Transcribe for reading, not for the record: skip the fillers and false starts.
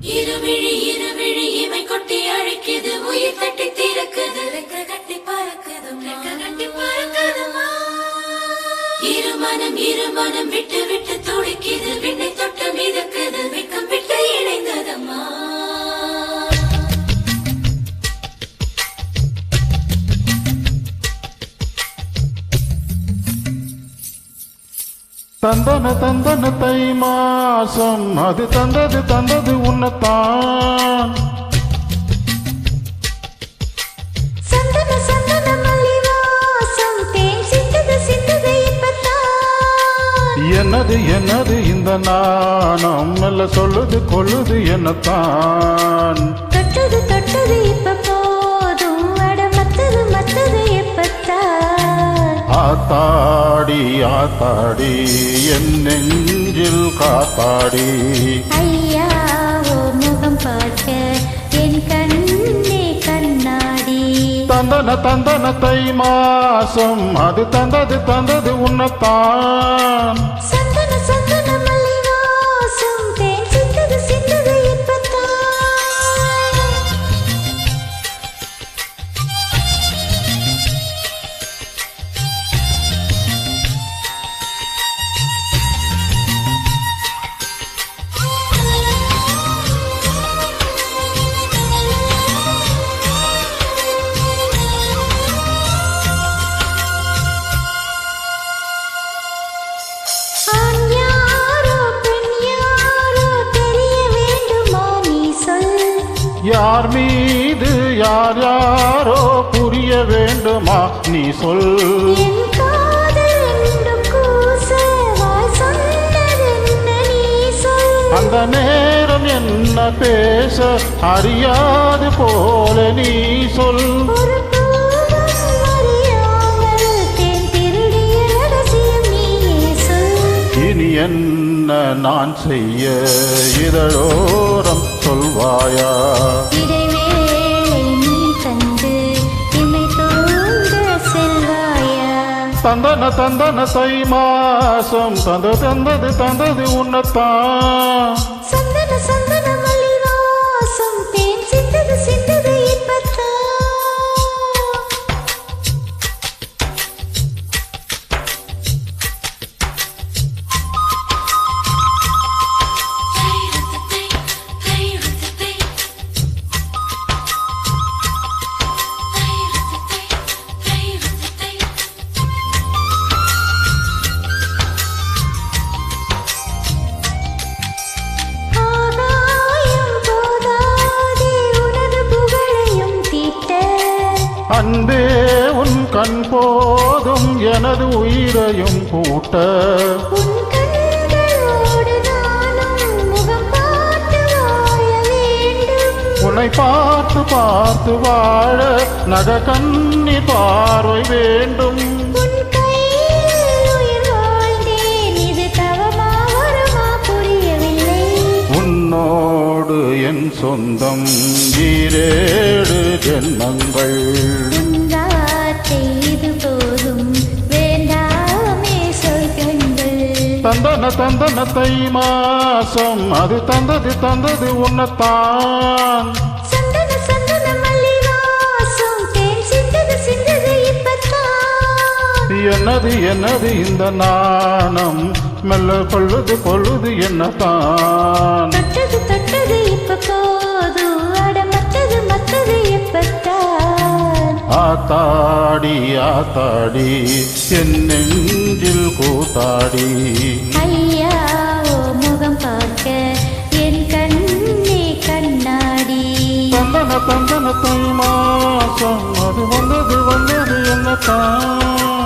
இருவிழி இருவிழி இமை கொட்டி அழைக்குது, உயிர் தட்டி திறக்குது, ரெக்க கட்டி பறக்குதுமா. இருமனம் விட்டு விட்டு துடிக்குது, விண்ணை தொட்டு மிதக்குது, வெக்கம் விட்டு இணைந்ததம்மா. தந்தன தந்தன தை மாசம் அது தந்தது உன்னத்தான். சந்தன சந்தன மல்லிவாசம் தேன் சிந்தது இப்பத்தான். என்னது இந்த நாணம் மெல்ல சொல்லுது கொள்ளுது என்னத்தான். தொட்டது இப்ப போதும், அட மத்தது எப்பத்தான். ஆத்தாடி என் நெஞ்சில் காத்தாடி. ஐயா ஓ முகம் பார்க்க என் கண்ணே கண்ணாடி. தந்தன தை மாசம் அது தந்தது உன்னத்தான். சந்தன சந்தன மல்லிவாசம் தேன் சிந்தது இப்பத்தான். யார் மீது யாரோ புரிய வேண்டுமா நீ சொல். அந்த நேரம் என்ன பேச அறியாது போல நீ சொல். இனி என்ன நான் செய்ய இதழோரம் சொல்வாயா. தந்தன தை மாசம் தந்தது உன்னத்தான். சந்தன சந்தன மல்லிவாசம் தேன் சிந்தது இப்பத்தான். அன்பே உன் கண் போதும் எனது உயிரையும் கூட்ட. உன்னை பார்த்து வாழ நக கண்ணி பார்வை வேண்டும். உன்னோடு என் சொந்தம் ஈரேழு ஜென்மங்கள். தந்தன தை மாசம் அது தந்தது உன்னத்தான். சந்தன சந்தன மல்லிவாசம் தேன் சிந்தது இப்பத்தான். என்னது இந்த நாணம் மெல்ல கொள்ளுது என்னத்தான். தொட்டது இப்ப போதும், அட மத்தது எப்பத்தான். ஆத்தாடி என் நெஞ்சில் கூத்தாடி. ஐயா ஓ முகம் பார்க்க என் கண்ணே கண்ணாடி. தந்தன தை மாசம் அது வந்தது என்னத்தான்.